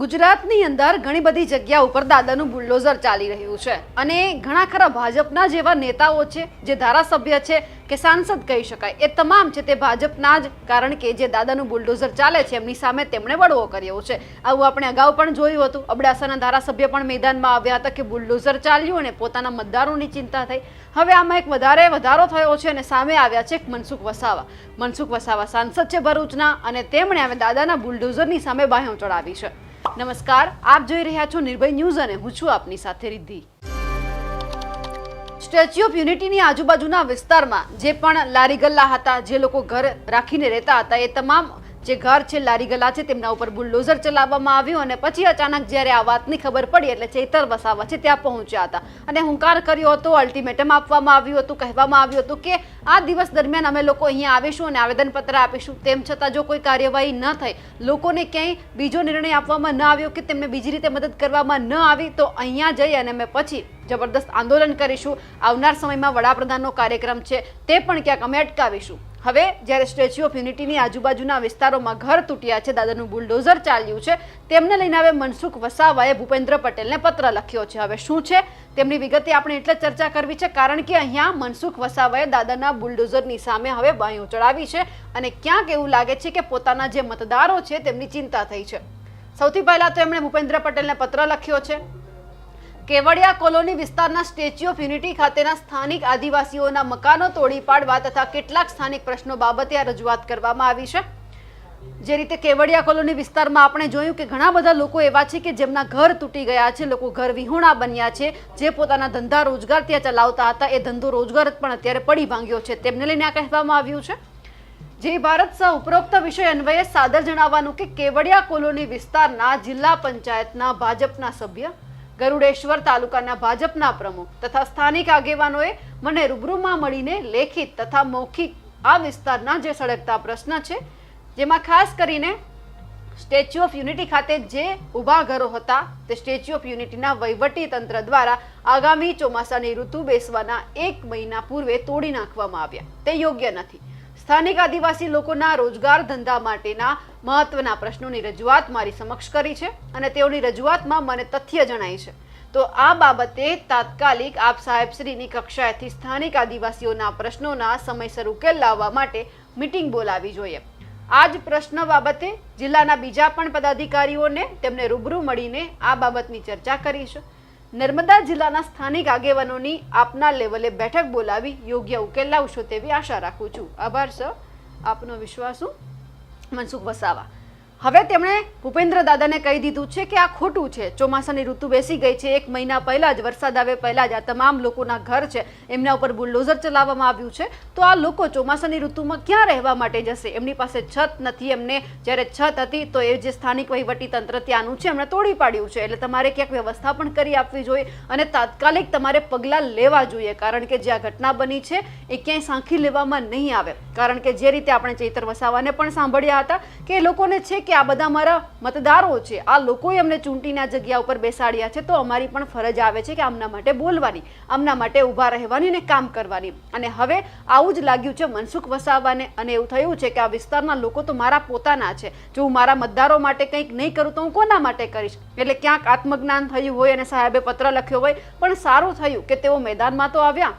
ગુજરાતની અંદર ઘણી બધી જગ્યા ઉપર દાદાનું બુલડોઝર ચાલી રહ્યું છે અને ઘણા ખરા ભાજપના જેવા નેતાઓ છે, જે ધારાસભ્ય છે કે સાંસદ કહી શકાય, એ તમામ છે તે ભાજપના જ, કારણ કે જે દાદાનું બુલડોઝર ચાલે છે એમની સામે તેમણે બળવો કર્યો છે. આવું આપણે અગાઉ પણ જોયું હતું. અબડાસાના ધારાસભ્ય પણ મેદાનમાં આવ્યા હતા કે બુલડોઝર ચાલ્યું અને પોતાના મતદારોની ચિંતા થઈ. હવે આમાં એક વધારો થયો છે અને સામે આવ્યા છે મનસુખ વસાવા. મનસુખ વસાવા સાંસદ છે ભરૂચના અને તેમણે હવે દાદાના બુલડોઝરની સામે બાંયો ચડાવી છે. નમસ્કાર, આપ જોઈ રહ્યા છો નિર્ભય ન્યૂઝ અને હું છું આપની સાથે રિદ્ધિ. સ્ટેચ્યુ ઓફ યુનિટીની આજુબાજુના વિસ્તારમાં જે પણ લારી ગલ્લા હતા, જે લોકો ઘર રાખીને રહેતા હતા, એ તમામ જે ઘર છે, લારી ગલ્લા છે, તેમના ઉપર બુલડોઝર ચલાવવામાં આવ્યું અને પછી અચાનક જ્યારે આ વાતની ખબર પડી એટલે ચૈતર વસાવા છે ત્યાં પહોંચ્યા હતા અને હુંકાર કર્યો હતો, અલ્ટિમેટમ આપવામાં આવ્યું હતું, કહેવામાં આવ્યું હતું કે આ દિવસ દરમિયાન અમે લોકો અહીંયા આવીશું અને આવેદનપત્ર આપીશું. તેમ છતાં જો કોઈ કાર્યવાહી ન થઈ, લોકોને ક્યાંય બીજો નિર્ણય આપવામાં ન આવ્યો કે તેમને બીજી રીતે મદદ કરવામાં ન આવી, તો અહીંયા જઈ અને અમે પછી જબરદસ્ત આંદોલન કરીશું. આવનાર સમયમાં વડાપ્રધાનનો કાર્યક્રમ છે તે પણ ક્યાંક અમે અટકાવીશું. હવે જ્યારે સ્ટેચ્યુ ઓફ યુનિટીની આજુબાજુના વિસ્તારોમાં ઘર તૂટ્યા છે, દાદાનું બુલડોઝર ચાલ્યું છે, તેમને લઈને હવે મનસુખ વસાવાએ ભૂપેન્દ્ર પટેલને પત્ર લખ્યો છે. હવે શું છે તેમની વિગતે આપણે એટલે ચર્ચા કરવી છે, કારણ કે અહીંયા મનસુખ વસાવાએ દાદાના બુલડોઝરની સામે હવે બાંયો ચડાવી છે અને ક્યાંક એવું લાગે છે કે પોતાના જે મતદારો છે તેમની ચિંતા થઈ છે. સૌથી પહેલા તો એમણે ભૂપેન્દ્ર પટેલને પત્ર લખ્યો છે. કેવડિયા કોલોની વિસ્તારના સ્ટેચ્યુ ઓફ યુનિટી ખાતેના સ્થાનિક આદિવાસીઓના મકાનો તોડી પાડવા તથા કેટલાક સ્થાનિક પ્રશ્નો બાબતે આ રજૂઆત કરવામાં આવી છે. જે રીતે કેવડિયા કોલોની વિસ્તારમાં આપણે જોયું કે ઘણા બધા લોકો એવા છે કે જેમના ઘર તૂટી ગયા છે, લોકો ઘર વિહોણા બન્યા છે, જે પોતાના ધંધા રોજગાર ત્યાં ચલાવતા હતા, એ ધંધો રોજગાર પણ અત્યારે પડી ભાંગ્યો છે. તેમને લઈને આ કહેવામાં આવ્યું છે. જે ભારત સહ ઉપરોક્ત વિષય અન્વયે સાદર જણાવવાનું કે કેવડિયા કોલોની વિસ્તારના જિલ્લા પંચાયતના ભાજપના સભ્ય, ગરુડેશ્વર તાલુકાના ભાજપના પ્રમુખ તથા સ્થાનિક આગેવાનોએ મને રૂબરૂમાં મળીને લેખિત તથા મૌખિક આ વિસ્તારના જે સળગતા પ્રશ્ન છે, જેમાં ખાસ કરીને સ્ટેચ્યુ ઓફ યુનિટી ખાતે જે ઊભા ઘરો હતા તે સ્ટેચ્યુ ઓફ યુનિટીના વહીવટી તંત્ર દ્વારા આગામી ચોમાસાની ઋતુ બેસવાના 1 મહિના પૂર્વે તોડી નાખવામાં આવ્યા. તે યોગ્ય નથી. સ્થાનિક આદિવાસી લોકોના રોજગાર ધંધા માટેના મહત્વના પ્રશ્નોની રજૂઆત મારી સમક્ષ કરી છે અને તેઓની રજૂઆતમાં મને તથ્ય જણાય છે. તો આ બાબતે તાત્કાલિક આપ સાહેબશ્રીની કક્ષાએથી સ્થાનિક આદિવાસીઓના પ્રશ્નોના સમયસર ઉકેલ લાવવા માટે મીટિંગ બોલાવી જોઈએ. આ જ પ્રશ્ન બાબતે જિલ્લાના બીજા પણ પદાધિકારીઓને તેમને રૂબરૂ મળીને આ બાબતની ચર્ચા કરી છે. નર્મદા જિલ્લાના સ્થાનિક આગેવાનોની આપના લેવલે બેઠક બોલાવી યોગ્ય ઉકેલ લાવશો તેવી આશા રાખું છું. આભાર સર, આપનો વિશ્વાસ. મનસુખ વસાવા હવે તેમણે ભૂપેન્દ્ર દાદાને કહી દીધું છે કે આ ખોટું છે. ચોમાસાની ઋતુ બેસી ગઈ છે, 1 મહિના પહેલા જ, વરસાદ આવે પહેલા જ આ તમામ લોકોના ઘર છે એમના ઉપર બુલડોઝર ચલાવવામાં આવ્યું છે. તો આ લોકો ચોમાસાની ઋતુમાં ક્યાં રહેવા માટે જશે? એમની પાસે છત નથી. એમને જ્યારે છત હતી તો એ જે સ્થાનિક વહીવટી તંત્ર ત્યાંનું છે એમણે તોડી પાડ્યું છે. એટલે તમારે ક્યાંક વ્યવસ્થા પણ કરી આપવી જોઈએ અને તાત્કાલિક તમારે પગલાં લેવા જોઈએ, કારણ કે જે આ ઘટના બની છે એ ક્યાંય સાંખી લેવામાં નહીં આવે. કારણ કે જે રીતે આપણે ચૈતર વસાવાને પણ સાંભળ્યા હતા કે એ લોકોને છે કે આ બધા મારા મતદારો છે, આ લોકોએ અમને ચૂંટીના જગ્યા ઉપર બેસાડ્યા છે, તો અમારી પણ ફરજ આવે છે કે આમના માટે બોલવાની, આમના માટે ઊભા રહેવાની અને કામ કરવાની. અને હવે આવું જ લાગ્યું છે મનસુખ વસાવાને અને એવું થયું છે કે આ વિસ્તારના લોકો તો મારા પોતાના છે. જો હું મારા મતદારો માટે કંઈક નહીં કરું તો હું કોના માટે કરીશ? એટલે ક્યાંક આત્મજ્ઞાન થયું હોય અને સાહેબે પત્ર લખ્યો હોય, પણ સારું થયું કે તેઓ મેદાનમાં તો આવ્યા.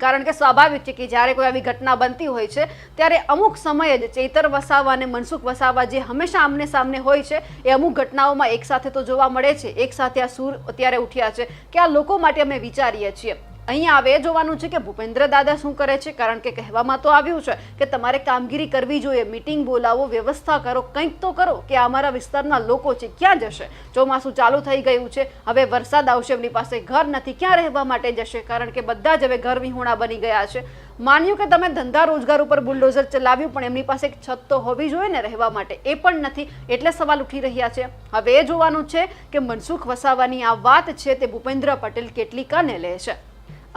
કારણ કે સ્વાભાવિક છે કે જ્યારે કોઈ આવી ઘટના બનતી હોય છે ત્યારે અમુક સમયે જ ચૈતર વસાવા અને મનસુખ વસાવા જે હંમેશા આમને સામને હોય છે, એ અમુક ઘટનાઓમાં એકસાથે તો જોવા મળે છે. એકસાથે આ સૂર અત્યારે ઉઠ્યા છે કે આ લોકો માટે અમે વિચારીએ છીએ. અહીંયા હવે એ જોવાનું છે કે ભૂપેન્દ્ર દાદા શું કરે છે, કારણ કે કહેવામાં તો આવ્યું છે કે તમારે કામગીરી કરવી જોઈએ, મીટિંગ બોલાવો, વ્યવસ્થા કરો, કંઈક તો કરો કે અમારા વિસ્તારના લોકો છે ક્યાં જશે? ચોમાસું ચાલુ થઈ ગયું છે, હવે વરસાદ આવશે, એમની પાસે ઘર નથી, ક્યાં રહેવા માટે જશે? કારણ કે બધા જ હવે ઘર વિહોણા બની ગયા છે. માન્યું કે તમે ધંધા રોજગાર ઉપર બુલડોઝર ચલાવ્યું, પણ એમની પાસે એક છત તો હોવી જોઈએ ને રહેવા માટે, એ પણ નથી. એટલે સવાલ ઉઠી રહ્યા છે. હવે એ જોવાનું છે કે મનસુખ વસાવાની આ વાત છે તે ભૂપેન્દ્ર પટેલ કેટલી કાને લે છે.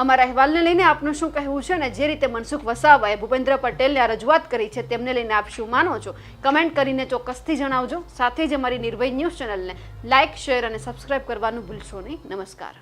અમારા અહેવાલને લઈને આપનું શું કહેવું છે અને જે રીતે મનસુખ વસાવાએ ભૂપેન્દ્ર પટેલને આ રજૂઆત કરી છે તેમને લઈને આપ શું માનો છો? કમેન્ટ કરીને ચોક્કસથી જણાવજો. સાથે જ અમારી નિર્ભય ન્યૂઝ ચેનલને લાઇક, શેર અને સબસ્ક્રાઇબ કરવાનું ભૂલશો નહીં. નમસ્કાર.